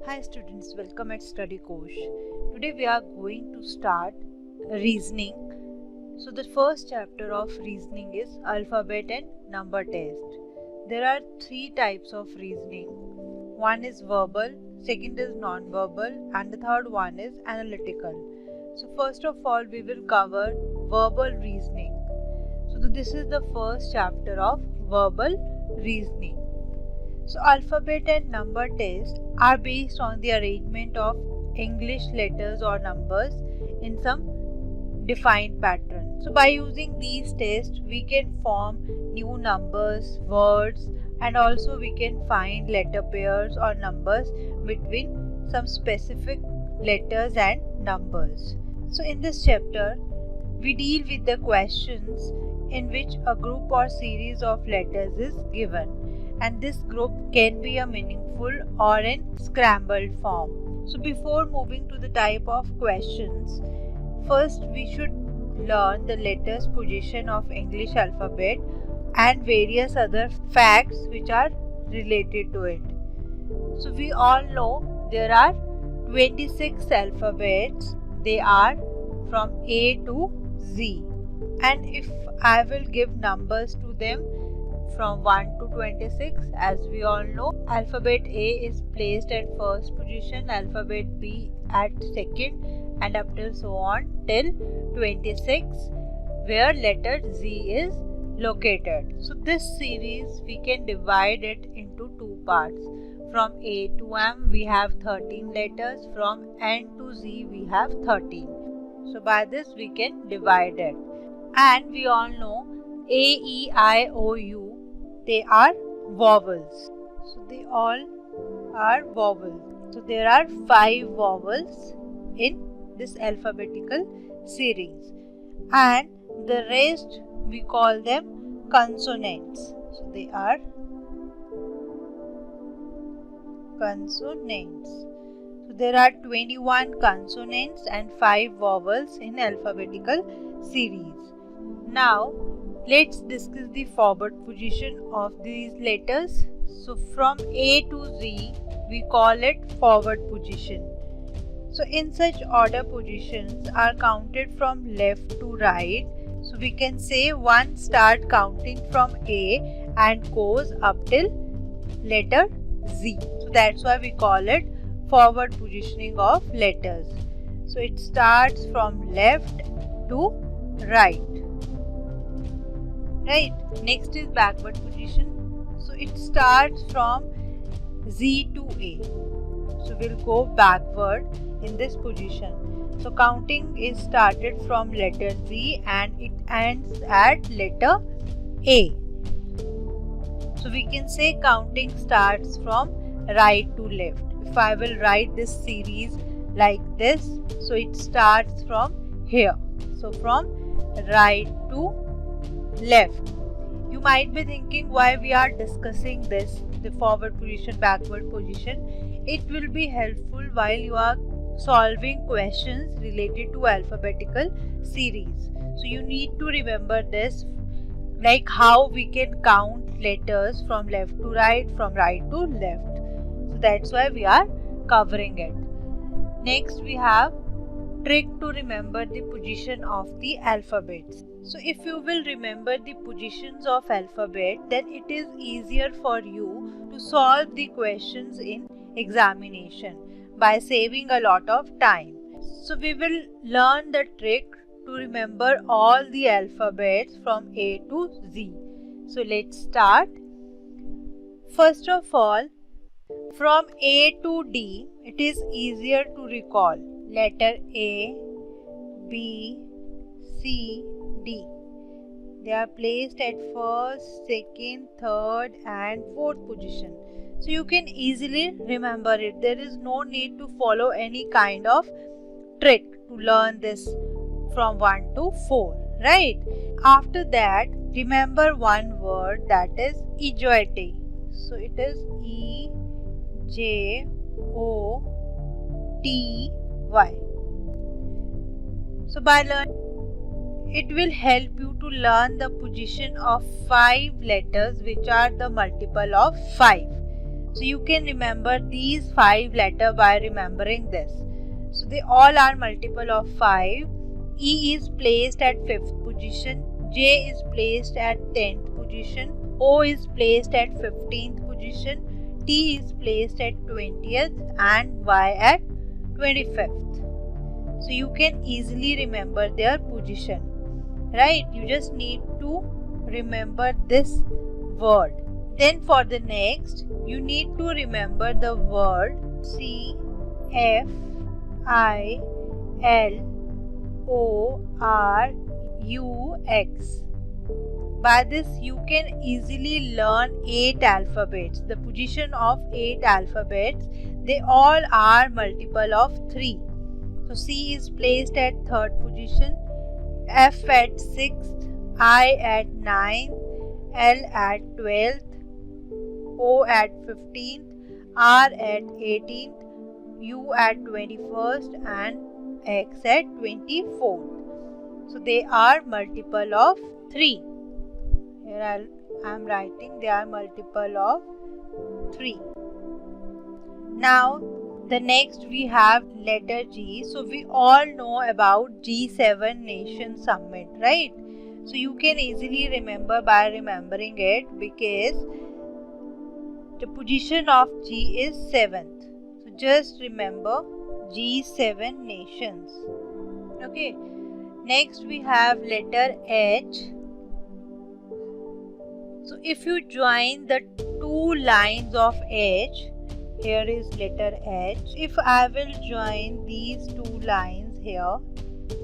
Hi students, welcome at StudyKosh. Today we are going to start reasoning. So the first chapter of reasoning is alphabet and number test. There are three types of reasoning. One is verbal, second is non-verbal, and the third one is analytical. So first of all we will cover verbal reasoning. So this is the first chapter of verbal reasoning. So alphabet and number test are based on the arrangement of English letters or numbers in some defined pattern. So by using these tests we can form new numbers, words, and also we can find letter pairs or numbers between some specific letters and numbers. So in this chapter we deal with the questions in which a group or series of letters is given, and this group can be a meaningful or in scrambled form. So before moving to the type of questions, first we should learn the letters position of English alphabet and various other facts which are related to it. So we all know there are 26 alphabets. They are from A to Z, and if I will give numbers to them from 1 to 26, as we all know, alphabet A is placed at first position, alphabet B at second, and up till so on till 26 where letter Z is located. So this series we can divide it into two parts. From A to M we have 13 letters, from N to Z we have 13. So by this we can divide it. And we all know A, E, I, O, U, they are vowels. So they all are vowels. So there are 5 vowels in this alphabetical series, and the rest we call them consonants. So they are consonants. So there are 21 consonants and 5 vowels in alphabetical series. Now let's discuss the forward position of these letters. So from A to Z we call it forward position. So in such order positions are counted from left to right. So we can say one start counting from A and goes up till letter Z. So that's why we call it forward positioning of letters. So it starts from left to right. Right. Next is backward position. So it starts from Z to A. So we'll go backward in this position. So counting is started from letter Z and it ends at letter A. So we can say counting starts from right to left. If I will write this series like this, so it starts from here. So from right to left. You might be thinking why we are discussing this, the forward position, backward position. It will be helpful while you are solving questions related to alphabetical series. So you need to remember this, like how we can count letters from left to right, from right to left. So that's why we are covering it. Next we have trick to remember the position of the alphabets. So if you will remember the positions of alphabet, then it is easier for you to solve the questions in examination by saving a lot of time. So we will learn the trick to remember all the alphabets from A to Z. So let's start. First of all, from A to D, it is easier to recall. Letter A, B, C, D. They are placed at first, second, third and fourth position. So you can easily remember it. There is no need to follow any kind of trick to learn this from 1 to 4, right? After that, remember one word, that is EJOY. So it is EJOTY. So by learning, it will help you to learn the position of 5 letters which are the multiple of 5. So you can remember these 5 letters by remembering this. So they all are multiple of 5. E is placed at 5th position, J is placed at 10th position, O is placed at 15th position, T is placed at 20th and Y at 25th. So you can easily remember their position, right? You just need to remember this word. Then for the next, you need to remember the word CFILORUX. By this you can easily learn 8 alphabets. The position of 8 alphabets, they all are multiple of 3. So C is placed at 3rd position, F at 6th, I at 9th, L at 12th, O at 15th, R at 18th, U at 21st and X at 24th. So they are multiple of 3. Here I am writing they are multiple of 3. Now the next we have letter G. So we all know about G7 Nation Summit, right? So you can easily remember by remembering it because the position of G is 7th. So just remember G7 nations. Okay. Next we have letter H. So if you join the 2 lines of H, here is letter H. If I will join these 2 lines here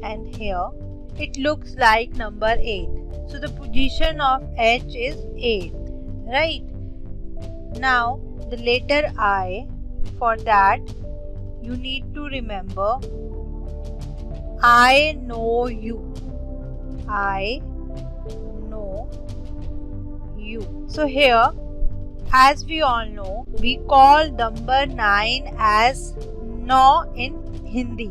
and here, it looks like number 8. So the position of H is 8, right? Now the letter I, for that you need to remember I know you. I know you. So here, as we all know, we call number 9 as no in Hindi.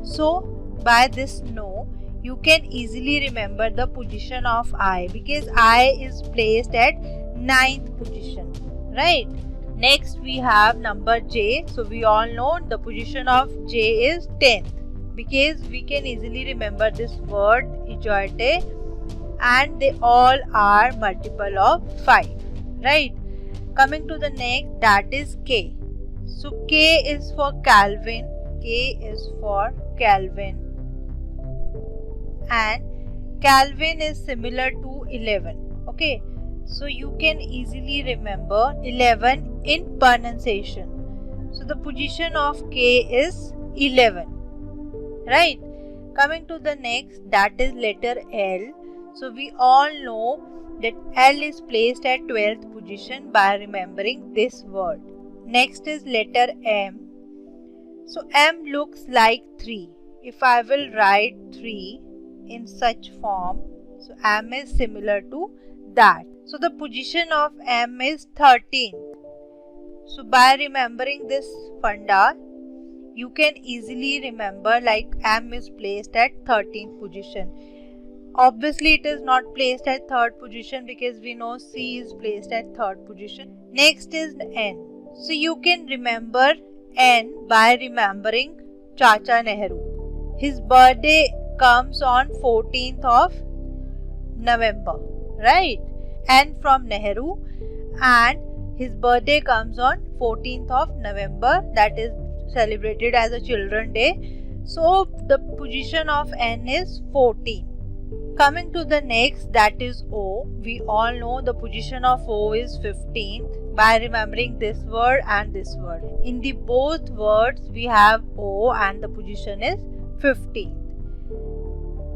So by this no, you can easily remember the position of I because I is placed at 9th position, right? Next we have number J. So we all know the position of J is 10th because we can easily remember this word ijoite and they all are multiple of 5, right? Coming to the next, that is K. So K is for Calvin. K is for Calvin. And Calvin is similar to 11. Okay. So you can easily remember 11 in pronunciation. So the position of K is 11. Right. Coming to the next, that is letter L. So we all know that L is placed at 12th position by remembering this word. Next is letter M. So M looks like 3. If I will write 3 in such form, so M is similar to that. So the position of M is 13th. So by remembering this funda, you can easily remember like M is placed at 13th position. Obviously it is not placed at 3rd position because we know C is placed at 3rd position. Next is N. So you can remember N by remembering Chacha Nehru. His birthday comes on 14th of November, right? N from Nehru, and his birthday comes on 14th of November, that is celebrated as a Children's Day. So the position of N is 14. Coming to the next, that is O. We all know the position of O is 15th by remembering this word and this word. In the both words we have O and the position is 15th.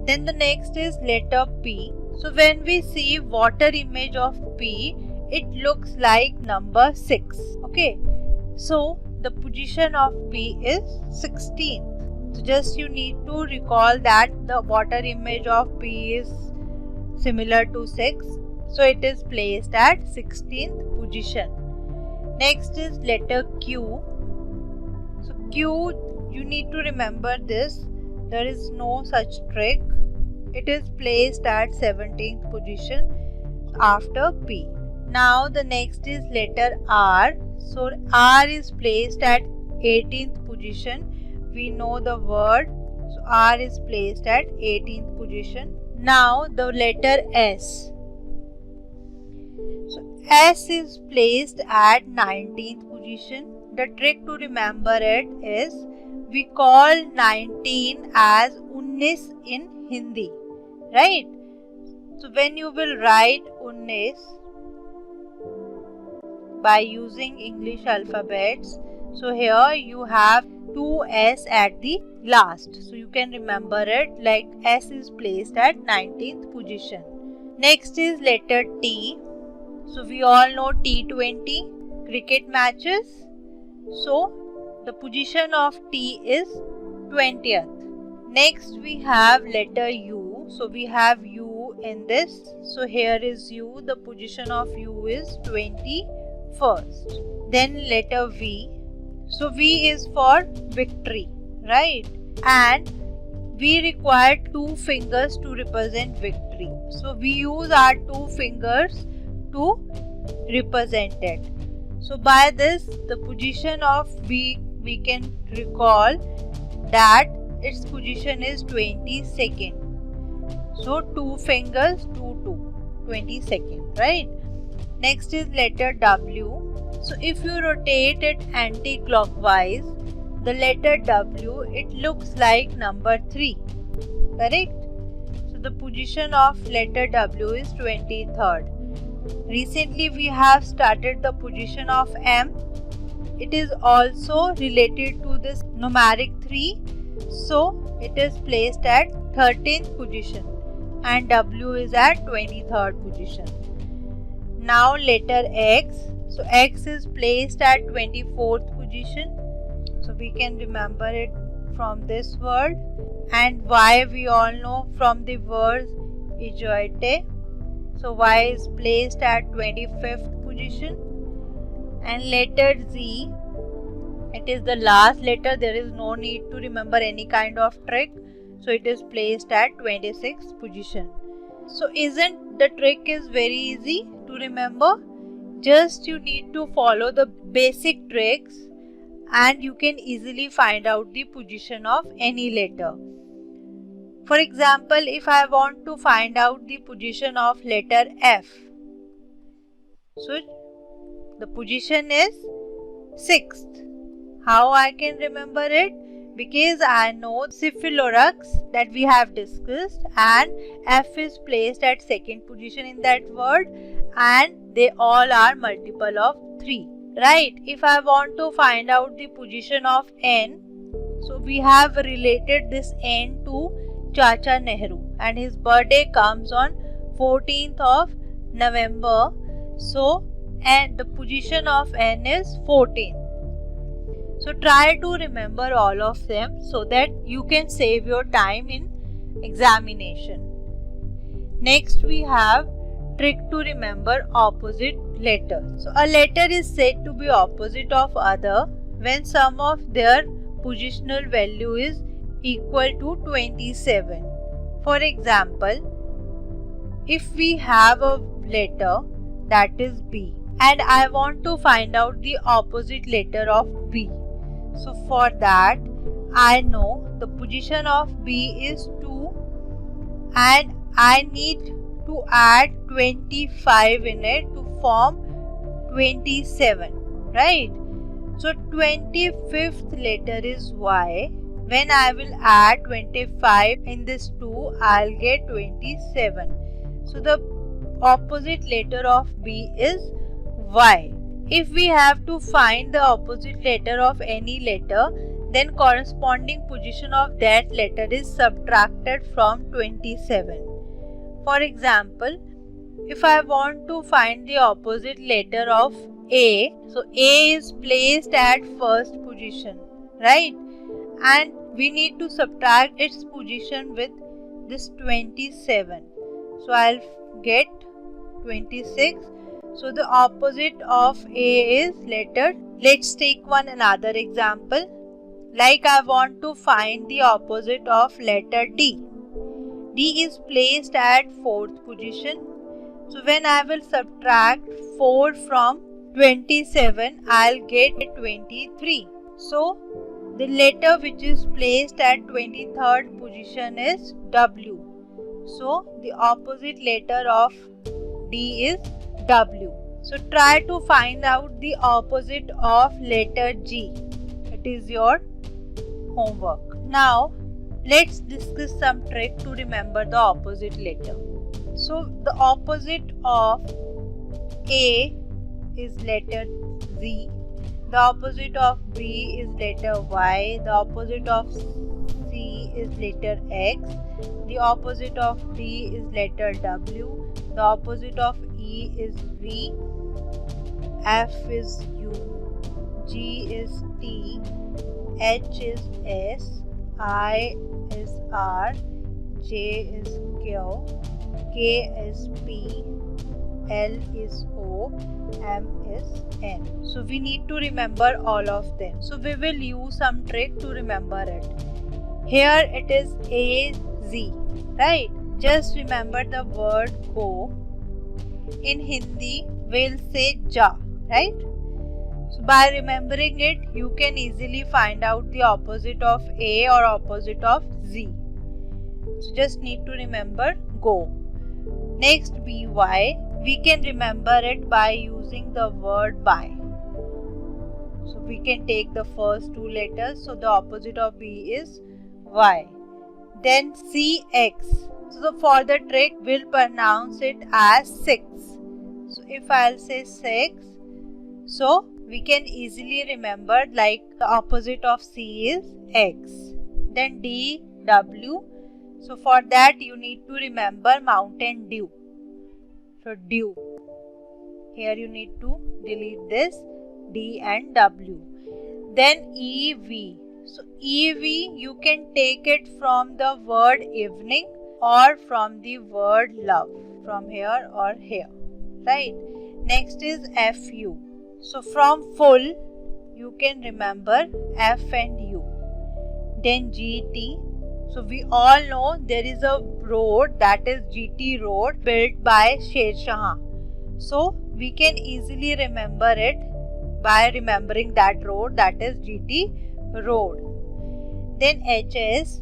Then the next is letter P. So when we see water image of P, it looks like number 6. Okay. So the position of P is 16th. So just you need to recall that the water image of P is similar to 6. So it is placed at 16th position. Next is letter Q. So Q, you need to remember this. There is no such trick. It is placed at 17th position after P. Now the next is letter R. So R is placed at 18th position. We know the word. So R is placed at 18th position. Now the letter S. So S is placed at 19th position. The trick to remember it is we call 19 as 19 in Hindi, right? So when you will write 19 by using English alphabets, so here you have 2S at the last. So you can remember it like S is placed at 19th position. Next is letter T. So we all know T20 cricket matches. So the position of T is 20th. Next we have letter U. So we have U in this. So here is U. The position of U is 21st. Then letter V. So V is for victory, right? And we require 2 fingers to represent victory. So we use our 2 fingers to represent it. So by this, the position of V, we can recall that its position is 22nd. So 2 fingers, 2, 22nd, right? Next is letter W. So if you rotate it anti-clockwise, the letter W, it looks like number 3, correct? So the position of letter W is 23rd. Recently we have started the position of M. It is also related to this numeric 3. So it is placed at 13th position and W is at 23rd position. Now letter X. So X is placed at 24th position. So we can remember it from this word. And Y we all know from the word ijoite. So Y is placed at 25th position. And letter Z, it is the last letter. There is no need to remember any kind of trick. So it is placed at 26th position. So isn't the trick is very easy to remember? Just you need to follow the basic tricks and you can easily find out the position of any letter. For example, if I want to find out the position of letter F, so the position is 6th. How I can remember it? Because I know Cephalorhynx that we have discussed and F is placed at 2nd position in that word and they all are multiple of 3, right? If I want to find out the position of N, so we have related this N to Chacha Nehru and his birthday comes on 14th of November. So and the position of N is 14th. So try to remember all of them so that you can save your time in examination. Next we have trick to remember opposite letters. So a letter is said to be opposite of other when sum of their positional value is equal to 27. For example, if we have a letter that is B and I want to find out the opposite letter of B. So for that I know the position of B is 2 and I need to add 25 in it to form 27, right? So 25th letter is Y. When I will add 25 in this 2, I'll get 27. So the opposite letter of B is Y. If we have to find the opposite letter of any letter, then corresponding position of that letter is subtracted from 27. For example, if I want to find the opposite letter of A, so A is placed at 1st position, right? And we need to subtract its position with this 27. So I'll get 26. So the opposite of A is letter. Let's take another example. Like I want to find the opposite of letter D. D is placed at 4th position. So when I will subtract 4 from 27, I'll get 23. So the letter which is placed at 23rd position is W. So the opposite letter of D is W. So try to find out the opposite of letter G. It is your homework. Now let's discuss some trick to remember the opposite letter. So the opposite of A is letter Z. The opposite of B is letter Y. The opposite of C is letter X. The opposite of D is letter W. The opposite of E is V. F is U. G is T. H is S. I is R. J is Q. K is P. L is O. M is N. So we need to remember all of them. So we will use some trick to remember it. Here it is A, Z, right? Just remember the word go. In Hindi, we'll say ja, right? So by remembering it, you can easily find out the opposite of A or opposite of Z. So just need to remember go. Next, BY. We can remember it by using the word by. So we can take the first two letters. So the opposite of B is Y. Then CX. So for the trick, we'll pronounce it as 6. So if I'll say 6, so we can easily remember like the opposite of C is X. Then DW. So for that you need to remember Mountain Dew. So dew. Here you need to delete this D and W. Then EV. So EV you can take it from the word evening or from the word love. From here or here. Right. Next is FU. So from full you can remember F and U. Then GT. So we all know there is a road, that is GT road, built by Sher Shah. So we can easily remember it by remembering that road, that is GT road. Then HS,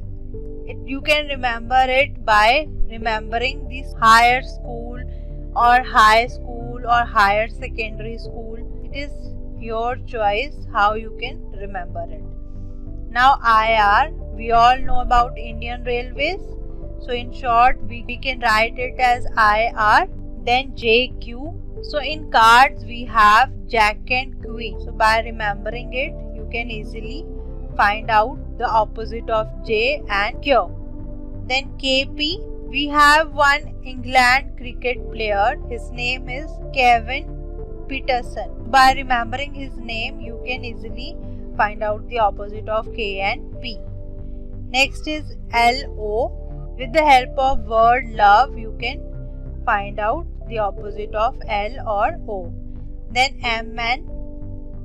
you can remember it by remembering this higher school or high school or higher secondary school. It is your choice how you can remember it. Now IR, we all know about Indian Railways. So in short, we can write it as IR. Then JQ. So in cards, we have Jack and Queen. So by remembering it, you can easily find out the opposite of J and Q. Then KP, we have one England cricket player. His name is Kevin Peterson. By remembering his name, you can easily find out the opposite of K and P. Next is LO. With the help of word love, you can find out the opposite of L or O. Then MN.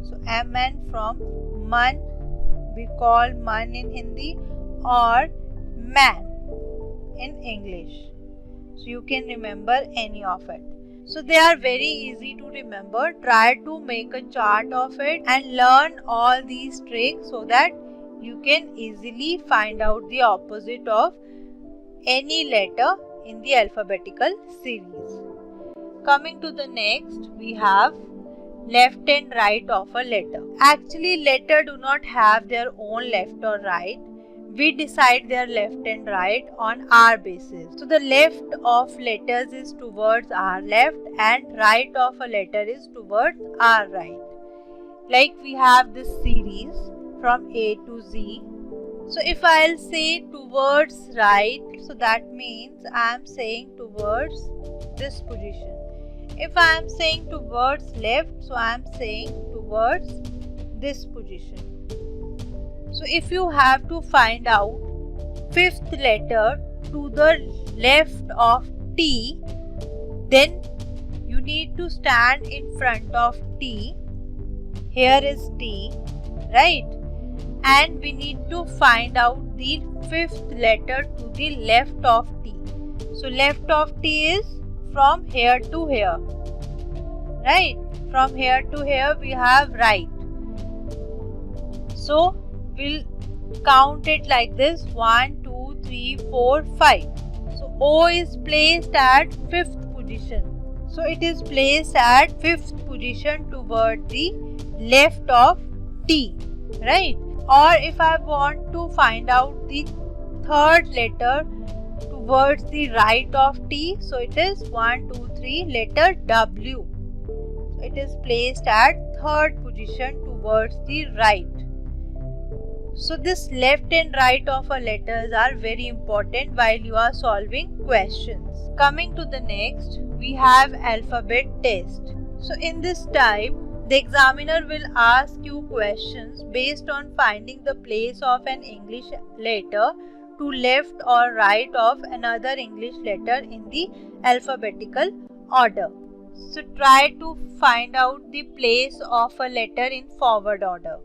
So MN from man, we call man in Hindi, or man in English. So you can remember any of it. So they are very easy to remember. Try to make a chart of it and learn all these tricks so that you can easily find out the opposite of any letter in the alphabetical series. Coming to the next, we have left and right of a letter. Actually, letter do not have their own left or right. We decide their left and right on our basis. So the left of letters is towards our left and right of a letter is towards our right. Like we have this series from A to Z. So if I'll say towards right, so that means I am saying towards this position. If I am saying towards left, so I am saying towards this position. So if you have to find out fifth letter to the left of T, then you need to stand in front of T. Here is T, right? And we need to find out the fifth letter to the left of T. So left of T is from here to here, right? From here to here we have right. So we'll count it like this: 1, 2, 3, 4, 5. So O is placed at 5th position. So it is placed at 5th position toward the left of T, right? Or if I want to find out the third letter towards the right of T, so it is 1, 2, 3, letter W. So it is placed at 3rd position towards the right. So this left and right of a letters are very important while you are solving questions. Coming to the next, we have alphabet test. So in this type, the examiner will ask you questions based on finding the place of an English letter to left or right of another English letter in the alphabetical order. So try to find out the place of a letter in forward order.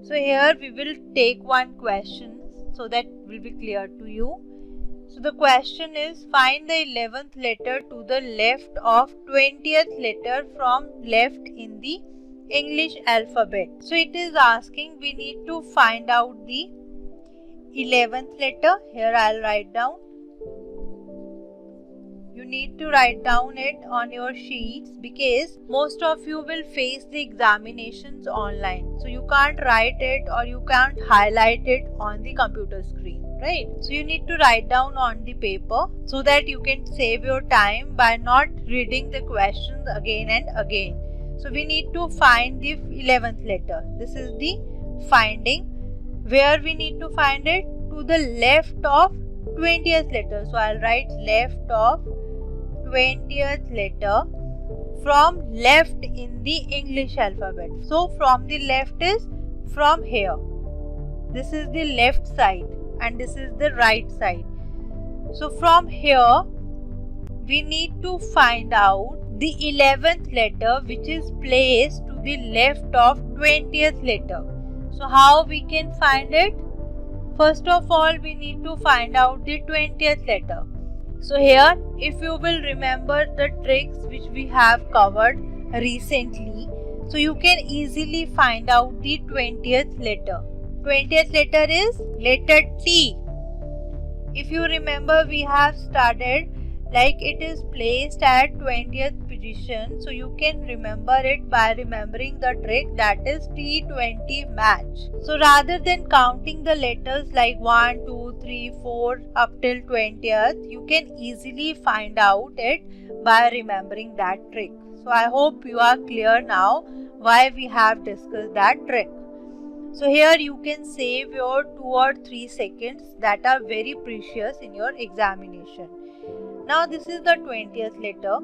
So here we will take one question so that will be clear to you. So the question is, find the 11th letter to the left of 20th letter from left in the English alphabet. So it is asking, we need to find out the 11th letter. Here I'll write down. You need to write down it on your sheets because most of you will face the examinations online. So you can't write it or you can't highlight it on the computer screen, right? So you need to write down on the paper so that you can save your time by not reading the questions again and again. So we need to find the 11th letter. This is the finding. Where we need to find it? To the left of 20th letter. So I'll write left of 20th letter from left in the English alphabet. So from the left is from here. This is the left side and this is the right side. So from here we need to find out the 11th letter which is placed to the left of 20th letter. So how we can find it? First of all, we need to find out the 20th letter. So here, if you will remember the tricks which we have covered recently, so you can easily find out the 20th letter. 20th letter is letter T. If you remember, we have started like it is placed at 20th position. So you can remember it by remembering the trick, that is T20 match. So rather than counting the letters like 1, 2, 3, 4 up till 20th, you can easily find out it by remembering that trick. So I hope you are clear now why we have discussed that trick. So here you can save your 2 or 3 seconds that are very precious in your examination. Now this is the 20th letter.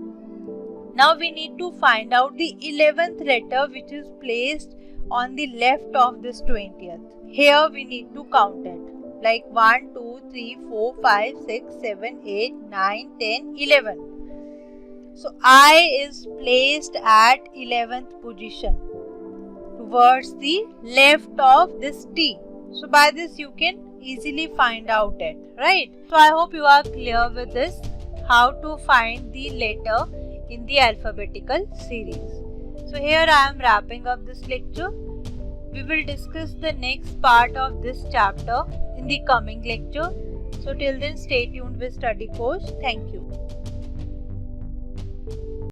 Now we need to find out the 11th letter which is placed on the left of this 20th. Here we need to count it like 1, 2, 3, 4, 5, 6, 7, 8, 9, 10, 11. So I is placed at 11th position towards the left of this T. So by this you can easily find out it, right? So I hope you are clear with this, how to find the letter in the alphabetical series. So here I am wrapping up this lecture. We will discuss the next part of this chapter in the coming lecture. So till then, stay tuned with StudyKosh. Thank you.